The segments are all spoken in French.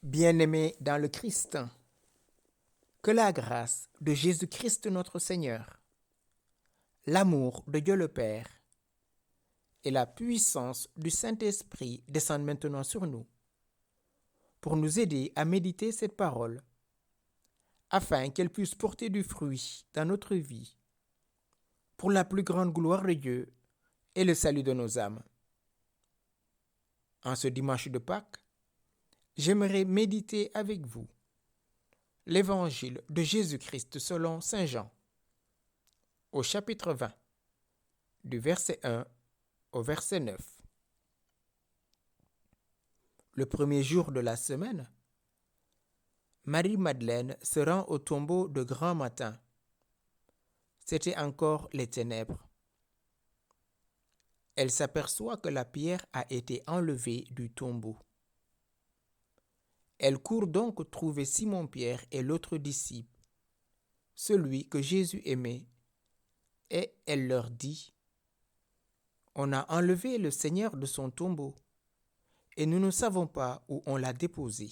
Bien-aimés dans le Christ, que la grâce de Jésus-Christ notre Seigneur, l'amour de Dieu le Père et la puissance du Saint-Esprit descendent maintenant sur nous pour nous aider à méditer cette parole afin qu'elle puisse porter du fruit dans notre vie pour la plus grande gloire de Dieu et le salut de nos âmes. En ce dimanche de Pâques, j'aimerais méditer avec vous l'Évangile de Jésus-Christ selon Saint Jean, au chapitre 20, du verset 1 au verset 9. Le premier jour de la semaine, Marie-Madeleine se rend au tombeau de grand matin. C'était encore les ténèbres. Elle s'aperçoit que la pierre a été enlevée du tombeau. Elle court donc trouver Simon-Pierre et l'autre disciple, celui que Jésus aimait, et elle leur dit : « On a enlevé le Seigneur de son tombeau, et nous ne savons pas où on l'a déposé. »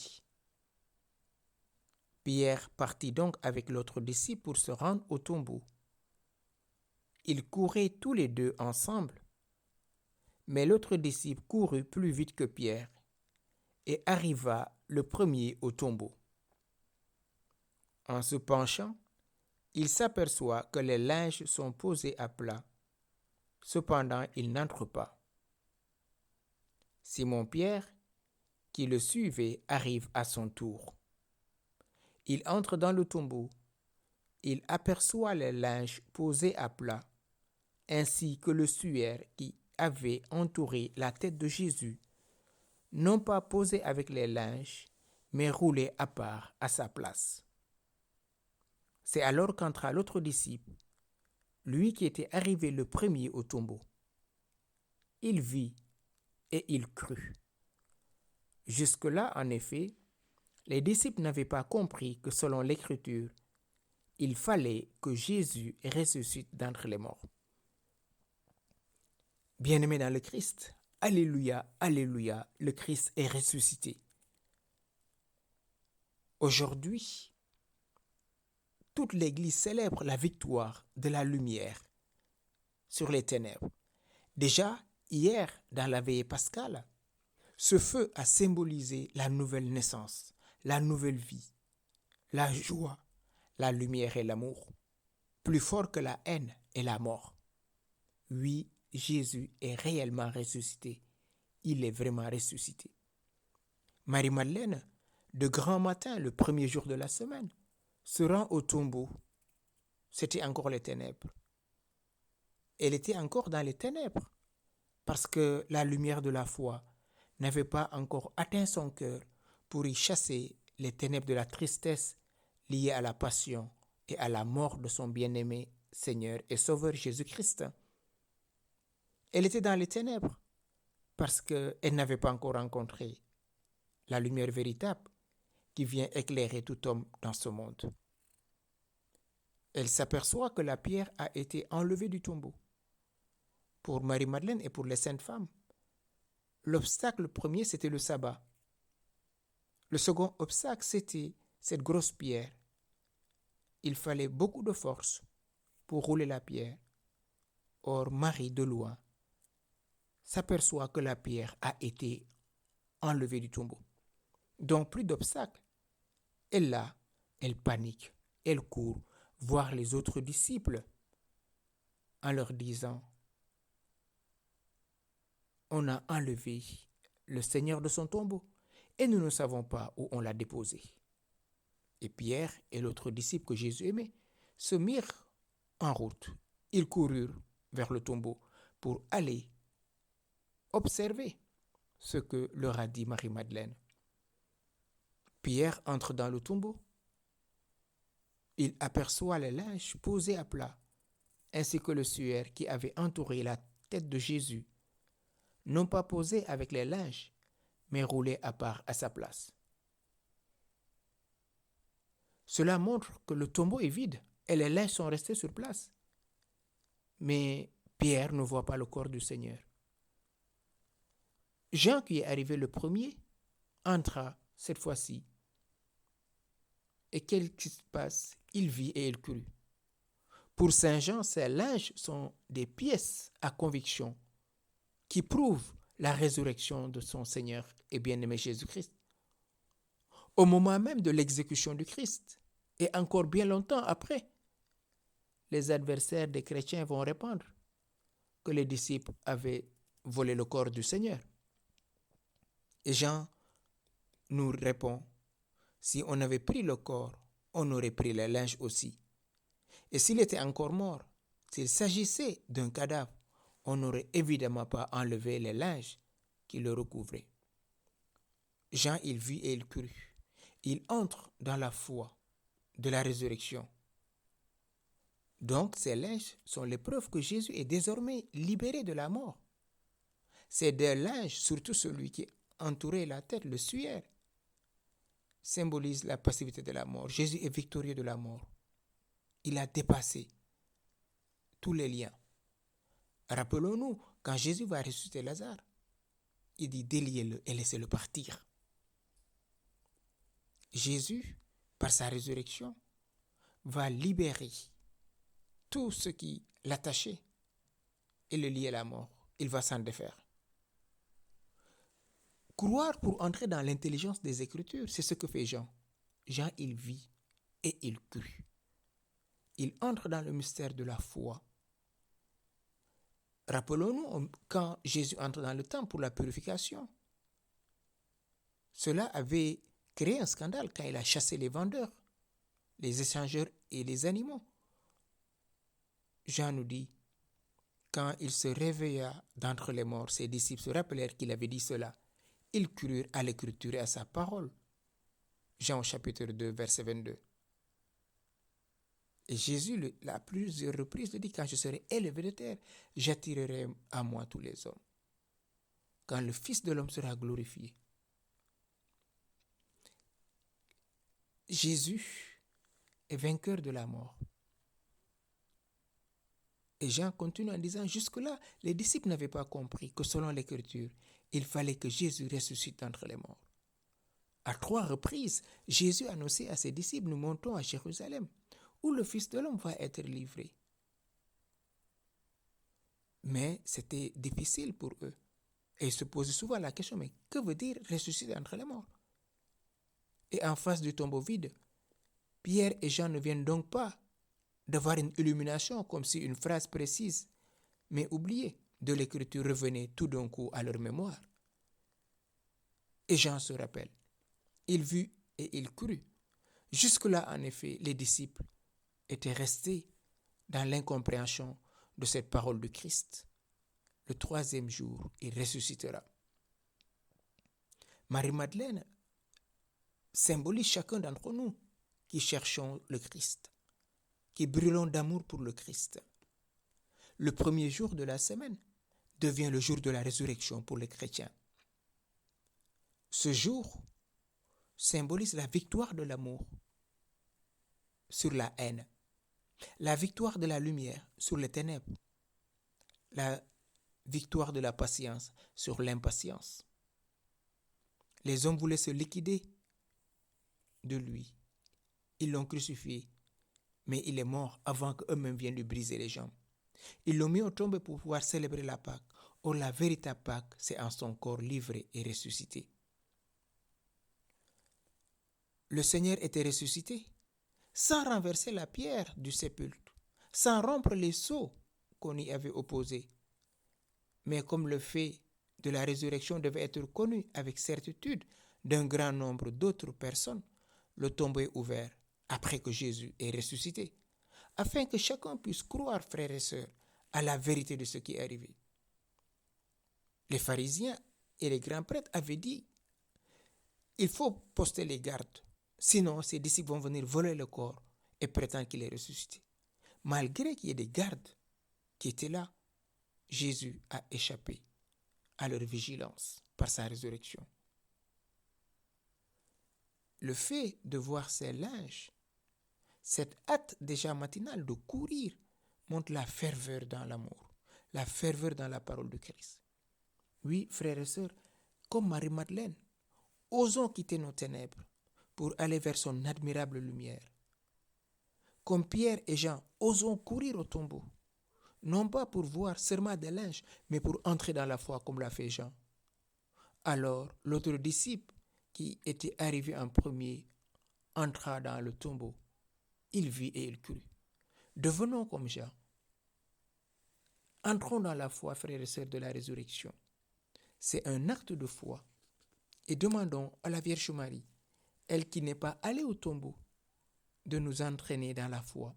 Pierre partit donc avec l'autre disciple pour se rendre au tombeau. Ils couraient tous les deux ensemble, mais l'autre disciple courut plus vite que Pierre et arriva le premier au tombeau. En se penchant, il s'aperçoit que les linges sont posés à plat. Cependant, il n'entre pas. Simon-Pierre, qui le suivait, arrive à son tour. Il entre dans le tombeau. Il aperçoit les linges posés à plat, ainsi que le suaire qui avait entouré la tête de Jésus, non pas posé avec les linges, mais roulé à part à sa place. C'est alors qu'entra l'autre disciple, lui qui était arrivé le premier au tombeau. Il vit et il crut. Jusque-là, en effet, les disciples n'avaient pas compris que selon l'Écriture, il fallait que Jésus ressuscite d'entre les morts. Bien-aimés dans le Christ, alléluia, alléluia, le Christ est ressuscité. Aujourd'hui, toute l'Église célèbre la victoire de la lumière sur les ténèbres. Déjà, hier, dans la veillée pascale, ce feu a symbolisé la nouvelle naissance, la nouvelle vie, la joie, la lumière et l'amour, plus fort que la haine et la mort. Oui, Jésus est réellement ressuscité. Il est vraiment ressuscité. Marie-Madeleine, de grand matin, le premier jour de la semaine, se rend au tombeau. C'était encore les ténèbres. Elle était encore dans les ténèbres parce que la lumière de la foi n'avait pas encore atteint son cœur pour y chasser les ténèbres de la tristesse liée à la passion et à la mort de son bien-aimé Seigneur et Sauveur Jésus-Christ. Elle était dans les ténèbres parce qu'elle n'avait pas encore rencontré la lumière véritable qui vient éclairer tout homme dans ce monde. Elle s'aperçoit que la pierre a été enlevée du tombeau. Pour Marie-Madeleine et pour les saintes femmes, l'obstacle premier, c'était le sabbat. Le second obstacle, c'était cette grosse pierre. Il fallait beaucoup de force pour rouler la pierre. Or, Marie, de loin, s'aperçoit que la pierre a été enlevée du tombeau. Donc, plus d'obstacles. Et là, elle panique. Elle court voir les autres disciples en leur disant : « On a enlevé le Seigneur de son tombeau et nous ne savons pas où on l'a déposé. » Et Pierre et l'autre disciple que Jésus aimait se mirent en route. Ils coururent vers le tombeau pour aller observer ce que leur a dit Marie-Madeleine. Pierre entre dans le tombeau. Il aperçoit les linges posés à plat, ainsi que le suaire qui avait entouré la tête de Jésus, non pas posé avec les linges, mais roulé à part à sa place. Cela montre que le tombeau est vide et les linges sont restés sur place. Mais Pierre ne voit pas le corps du Seigneur. Jean, qui est arrivé le premier, entra cette fois-ci. Et qu'est-ce qui se passe? Il vit et il crut. Pour Saint Jean, ces linges sont des pièces à conviction qui prouvent la résurrection de son Seigneur et bien-aimé Jésus-Christ. Au moment même de l'exécution du Christ, et encore bien longtemps après, les adversaires des chrétiens vont répandre que les disciples avaient volé le corps du Seigneur. Et Jean nous répond, si on avait pris le corps, on aurait pris les linges aussi. Et s'il était encore mort, s'il s'agissait d'un cadavre, on n'aurait évidemment pas enlevé les linges qui le recouvraient. Jean, il vit et il crut. Il entre dans la foi de la résurrection. Donc, ces linges sont les preuves que Jésus est désormais libéré de la mort. Ces deux linges, surtout celui qui entourait la tête, le suaire, symbolisent la passivité de la mort. Jésus est victorieux de la mort. Il a dépassé tous les liens. Rappelons-nous, quand Jésus va ressusciter Lazare, il dit déliez-le et laissez-le partir. Jésus, par sa résurrection, va libérer tout ce qui l'attachait et le liait à la mort. Il va s'en défaire. Croire pour entrer dans l'intelligence des Écritures, c'est ce que fait Jean. Jean, il vit et il crut. Il entre dans le mystère de la foi. Rappelons-nous quand Jésus entre dans le temple pour la purification. Cela avait créé un scandale quand il a chassé les vendeurs, les échangeurs et les animaux. Jean nous dit, quand il se réveilla d'entre les morts, ses disciples se rappelèrent qu'il avait dit cela. Ils crurent à l'écriture et à sa parole. Jean chapitre 2, verset 22. Et Jésus, à plusieurs reprises, le dit, quand je serai élevé de terre, j'attirerai à moi tous les hommes. Quand le Fils de l'homme sera glorifié. Jésus est vainqueur de la mort. Et Jean continue en disant, jusque-là, les disciples n'avaient pas compris que selon l'Écriture, il fallait que Jésus ressuscite entre les morts. À 3 reprises, Jésus annonçait à ses disciples, nous montons à Jérusalem, où le Fils de l'homme va être livré. Mais c'était difficile pour eux. Et ils se posaient souvent la question, mais que veut dire ressusciter entre les morts? Et en face du tombeau vide, Pierre et Jean ne viennent donc pas d'avoir une illumination comme si une phrase précise, mais oubliée, de l'Écriture revenait tout d'un coup à leur mémoire. Et Jean se rappelle, il vit et il crut. Jusque-là, en effet, les disciples étaient restés dans l'incompréhension de cette parole du Christ. Le 3e jour, il ressuscitera. Marie-Madeleine symbolise chacun d'entre nous qui cherchons le Christ, qui brûlons d'amour pour le Christ. Le premier jour de la semaine devient le jour de la résurrection pour les chrétiens. Ce jour symbolise la victoire de l'amour sur la haine, la victoire de la lumière sur les ténèbres, la victoire de la patience sur l'impatience. Les hommes voulaient se liquider de lui. Ils l'ont crucifié, mais il est mort avant qu'eux-mêmes viennent lui briser les jambes. Ils l'ont mis au tombeau pour pouvoir célébrer la Pâque. Or, la véritable Pâque, c'est en son corps livré et ressuscité. Le Seigneur était ressuscité sans renverser la pierre du sépulcre, sans rompre les sceaux qu'on y avait opposés. Mais comme le fait de la résurrection devait être connu avec certitude d'un grand nombre d'autres personnes, le tombeau est ouvert après que Jésus est ressuscité, afin que chacun puisse croire, frères et sœurs, à la vérité de ce qui est arrivé. Les pharisiens et les grands prêtres avaient dit, il faut poster les gardes, sinon ses disciples vont venir voler le corps et prétendre qu'il est ressuscité. Malgré qu'il y ait des gardes qui étaient là, Jésus a échappé à leur vigilance par sa résurrection. Le fait de voir ces linges, cette hâte déjà matinale de courir, montre la ferveur dans l'amour, la ferveur dans la parole de Christ. Oui, frères et sœurs, comme Marie-Madeleine, osons quitter nos ténèbres pour aller vers son admirable lumière. Comme Pierre et Jean, osons courir au tombeau, non pas pour voir seulement des linges, mais pour entrer dans la foi comme l'a fait Jean. Alors, l'autre disciple, qui était arrivé en premier, entra dans le tombeau. Il vit et il crut. Devenons comme Jean. Entrons dans la foi, frères et sœurs de la résurrection. C'est un acte de foi. Et demandons à la Vierge Marie, elle qui n'est pas allée au tombeau, de nous entraîner dans la foi.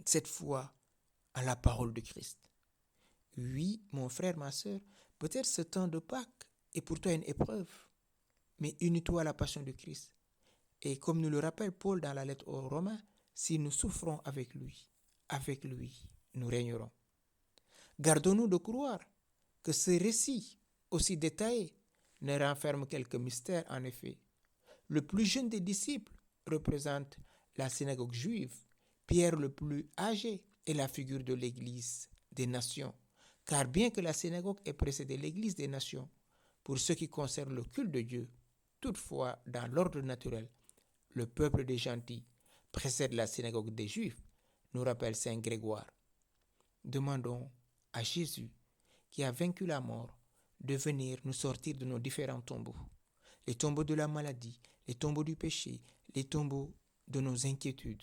Cette foi à la parole de Christ. Oui, mon frère, ma sœur, peut-être ce temps de Pâques est pour toi une épreuve, mais unis-toi à la passion de Christ. Et comme nous le rappelle Paul dans la lettre aux Romains, si nous souffrons avec lui, nous régnerons. Gardons-nous de croire que ce récit aussi détaillé ne renferme quelques mystères en effet. Le plus jeune des disciples représente la synagogue juive. Pierre le plus âgé est la figure de l'Église des nations. Car bien que la synagogue ait précédé l'Église des nations, pour ce qui concerne le culte de Dieu, toutefois dans l'ordre naturel, le peuple des gentils précède la synagogue des Juifs, nous rappelle saint Grégoire. Demandons à Jésus, qui a vaincu la mort, de venir nous sortir de nos différents tombeaux. Les tombeaux de la maladie, les tombeaux du péché, les tombeaux de nos inquiétudes,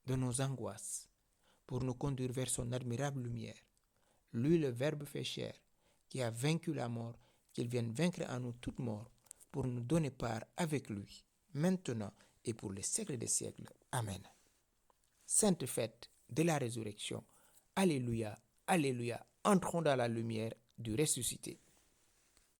de nos angoisses, pour nous conduire vers son admirable lumière. Lui, le Verbe fait chair, qui a vaincu la mort, qu'il vienne vaincre en nous toute mort, pour nous donner part avec lui, maintenant et pour les siècles des siècles. Amen. Sainte fête de la résurrection. Alléluia, alléluia. Entrons dans la lumière du ressuscité.